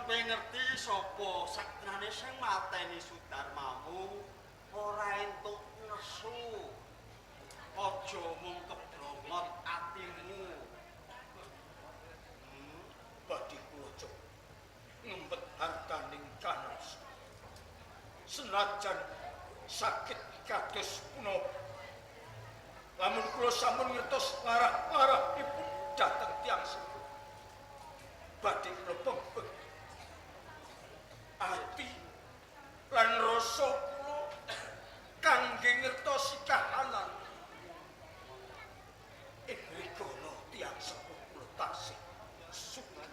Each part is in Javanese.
kowe ngerti sapa saknane sing mateni Sudarmamu ora entuk nesu. Aja mung keblongot atimu. Badhe kula cuk ngempet hartaning kanas. Senajan sakit kados punapa. Lamun kula sampun ngertos larah-larahipun dhateng tiyang sepuh. Badhe kula pempek ati lan rasa kula kangge ngertosi kahanan. Rikono tiyang sepuh kula tasih sugih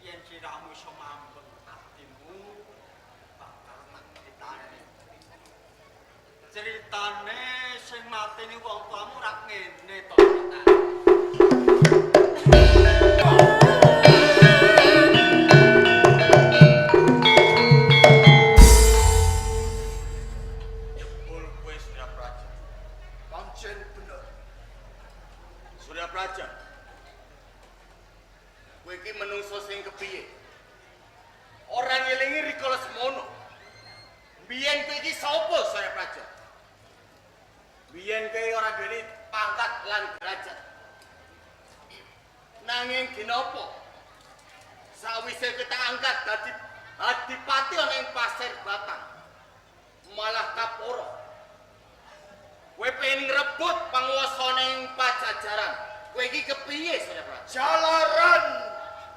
Yen siramu iso mambeng atimu bakal tak critani. Ceritane sing mateni wong tuamu rak ngene to ceritane. jebul kowe Surya Praja. Pancen bener. Surya Praja. Kowe iki menungso sing kepiye? Ora ngelingi rikala semono. Biyen kowe iki sapa Surya Praja? Biyen kowe ora duweni pangkat lan derajat. Nanging kinapa? Sawise kita angkat dadi adipati ana ing Pasir Batang. Malah kaporo. Kowe pengen ngrebut panguwasane ing Pajajaran. Kowe iki kepiye Surya Praja? Jalaran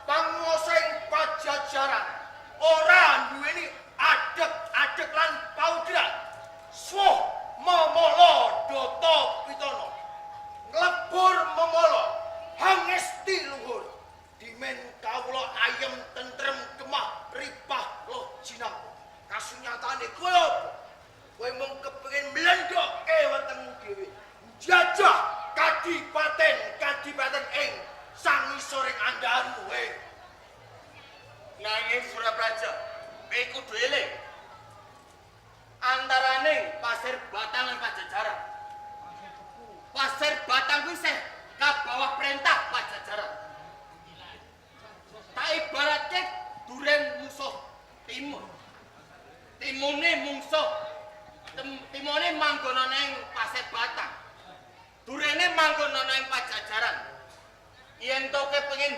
panguwasa ing Pajajaran ora duweni adeg-adeg lan paudran. Swuh memala Data Pitana. Nglebur memala hangesti luhur. Dimen kawula ayem tentrem kemah ripah loh jinang. Kasunyatane kowe apa? Kowe mung kepengin mlendokke wetengmu dhewe. Jajah kadipaten ing sangisoring andhahanmu kowe. Nanging Surya Praja, kowe kudu eling. Antarane Pasir Batang lan Pajajaran. Pasir Batang kuwi isih kabawah perintah Pajajaran. Tak ibaratke duren musuh timur. Timone manggon ana ing Pasir Batang. Durene manggon ana ing Pajajaran. Yen to kepengin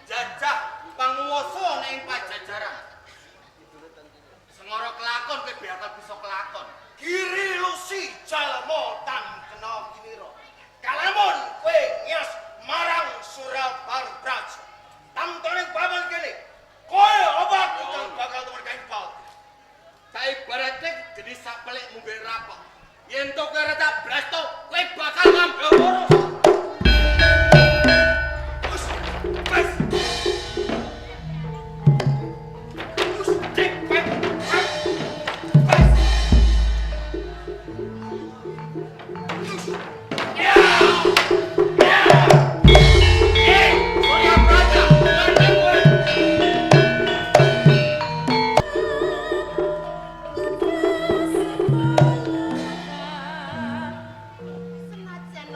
jajah panguwasa ana ing Pajajaran. Semara kelakon kowe bakal bisa kelakon. Giri lusi jalma tan kena kinira. Kalamun kowe ngias marang Surabarbraja. Tamtone baban kene. Kowe obak bakal temergaing pal. Saya ibaratnya jadi sapelik mungkin rapok. Yen to kowe rada blasto, kowe bakal ngambil boros. Us, wes. Us, dik, wes. Ya! Ya! Surya Praja, mandang kowe. Senajan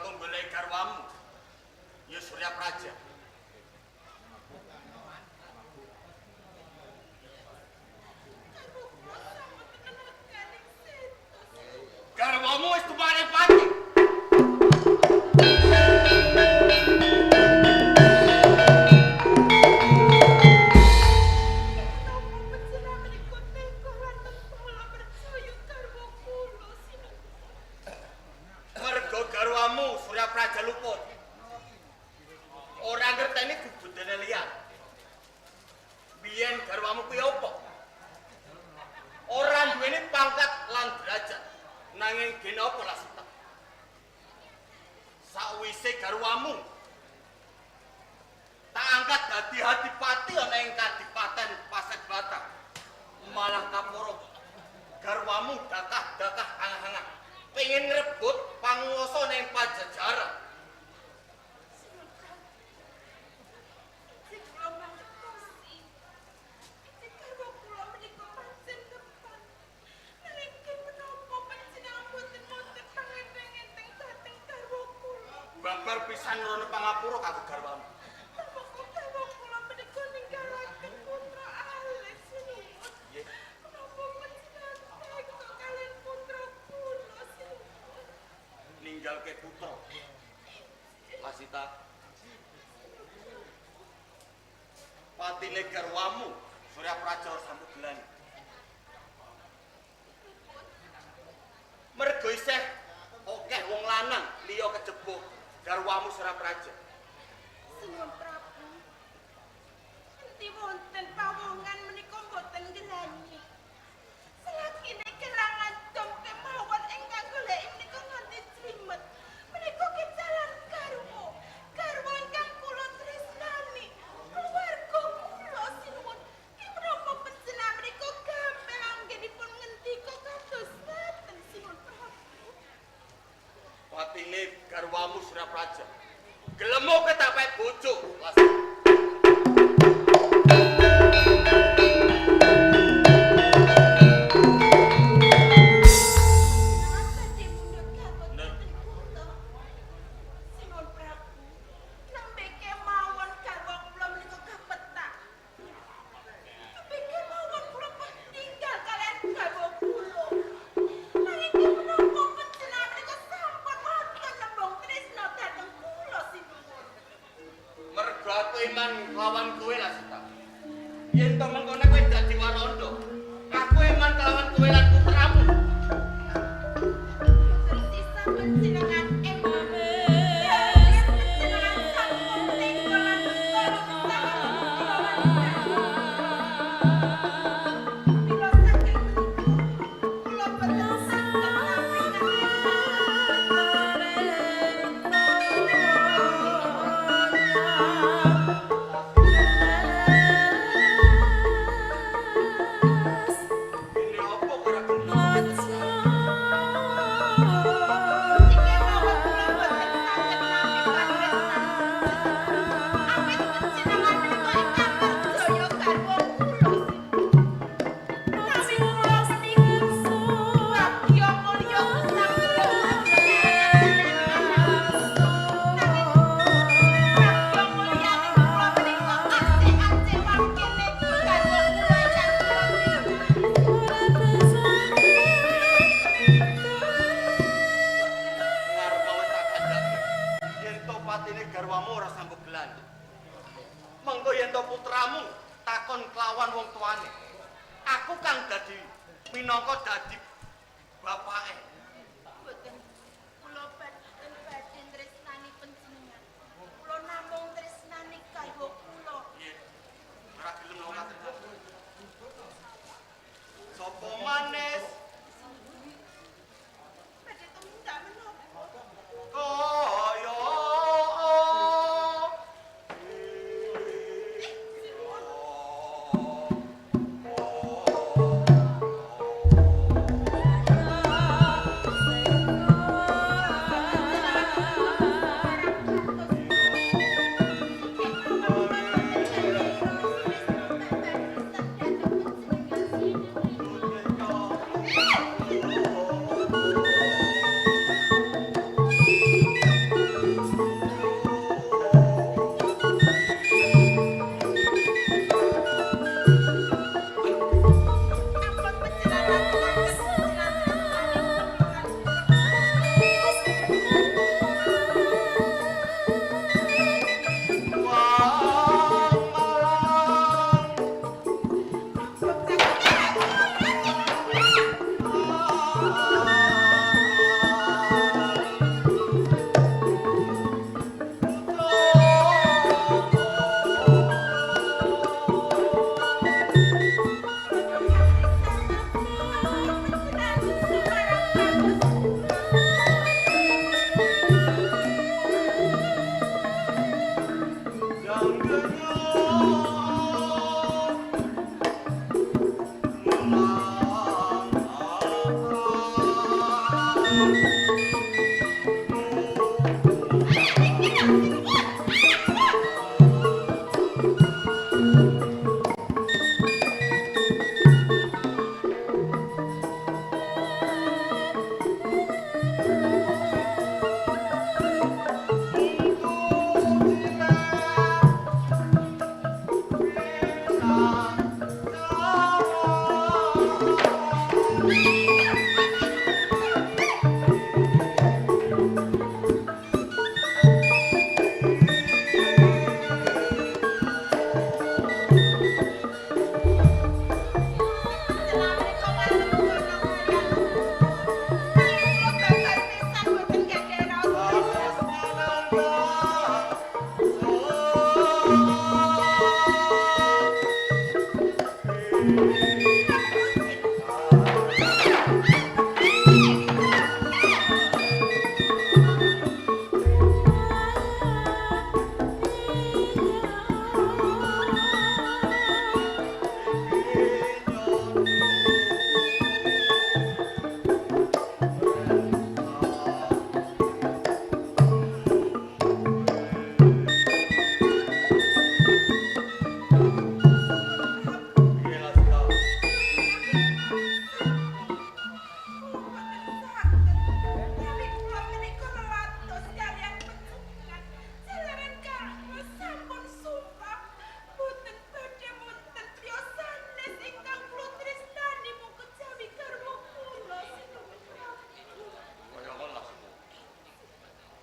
aku golek garwamu. Ya Surya Praja. Garwamu wis tumane pati. Mergo garwamu Surya Praja luput. Ora ngerteni gugudene liyan. Biyen garwamu kuwi apa? Ora duweni pangkat lan derajat. Nanging gen apa Lasita? Sakwise garwamu tak angkat dadi Adipati ana ing Kadipaten Pasedbata. Malah kaporo garwamu dakah-dakah hang-hangan pengen ngrebut panguwasa ning Pajajaran. Babar pisan rono pangapura kanggo garwamu. Ninggalke putra. Lasita. Patine garwamu Surya Praja sambut gelani. Mergo isih akeh wong lanang liya kejebuk garwamu Surya Praja. Sinuwun Prabu. Enti wonten pawongan menika boten gelani. Selakine kelangan dom kemawon ingkang goleki menika nganti jlimet. Menika kecalan garwa. Garwa ingkang kula tresnani. Keluarga kula sinuwun. Ki menapa panjenengan menika gampil anggenipun ngendika kados ngaten sinuwun Prabu. Patine garwamu Surya Praja. Gelemo ketapek bojo, Lasita. Iman lawan kowe Lasita. Yen to mengkono kowe dadi warondo, aku iman kelawan kowe lan putramu. Tersisa panjenengan emang. Garwamu ora sambut gelan. Mengko yen to putramu takon kelawan wong tuane. Aku kang dadi minangka dadi bapake. Boten kula boten badhe tresnani panjenengan. Kula namung tresnani garwa kula. Nggih. Ora gelem ngono. Sopo manes? Badhe tumindak menapa? Kaya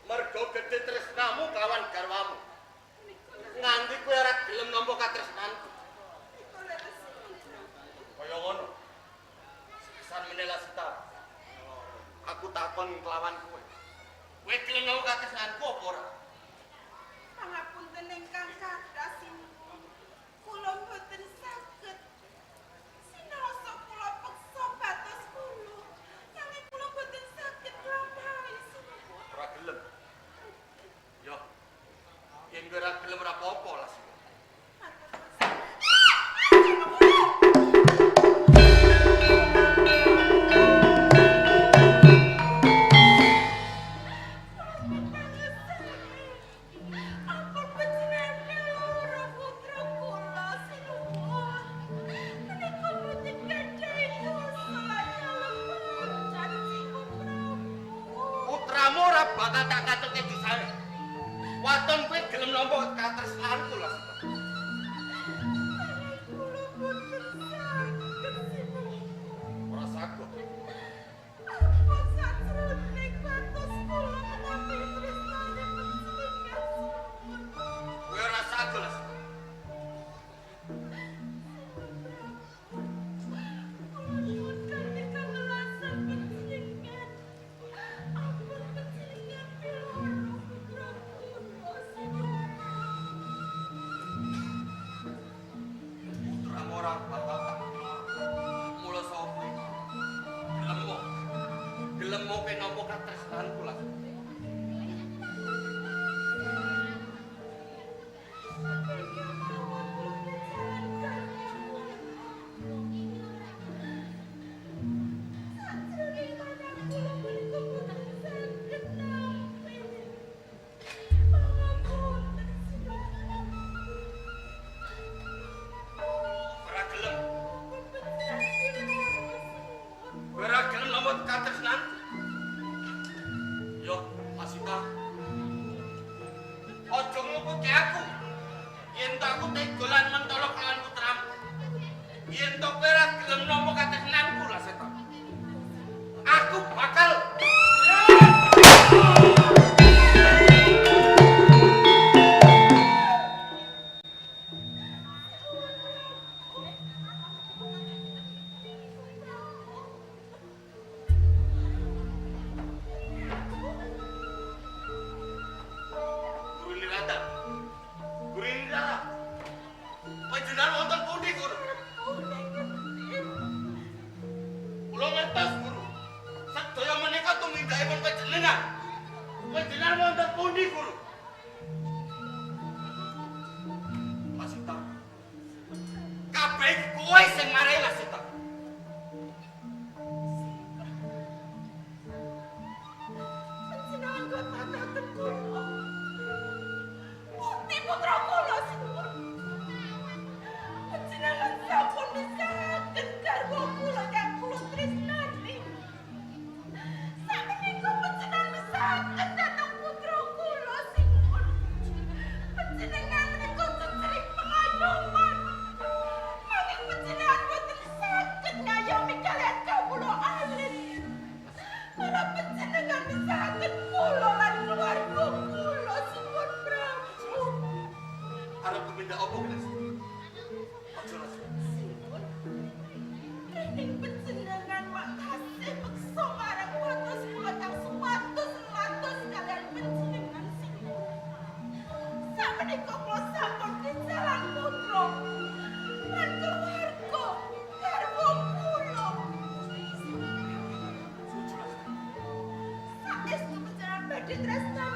Mergo gedhe tresnamu kawan garwamu. Nganti kowe ora gelem nampa katresnanku. Kaya ngono. San menela Sita. Aku takon kelawan kowe. Kowe gelem nampa katresnanku apa ora? Pangapunten ingkang kathah sinuwun. Kula mboten saged. Sinaosa kula peksa batos kula. Nanging kula mboten saged nglampahi sinuwun. Ora gelem. Yo. Yen kowe ora gelem ora apa-apa lah. Putramu ora bakal tak katuke disane. Waton kowe gelem nampa katresnanku lah. Ora saged. Kowe ora saged lah. Putramu ora bakal tak mula sapa. Gelem mo kowe nampa katresnanku lah. Ora gelem. Kowe ora gelem nampa katresnanku. Yo, Masita. Ojo ngluputi aku. Yen to aku tegolan mentolo kalan putramu. Yen to kowe ora gelem nampa katresnanku lah setan. Aku bakal Gurinirata. Panjenengan wonten pundi, Guru? Kula ngertos, Guru. Sedaya menika tumindakipun panjenengan. Panjenengan wonten pundi, Guru? Masita. Kabeh kowe sing marai Masita. ditresnani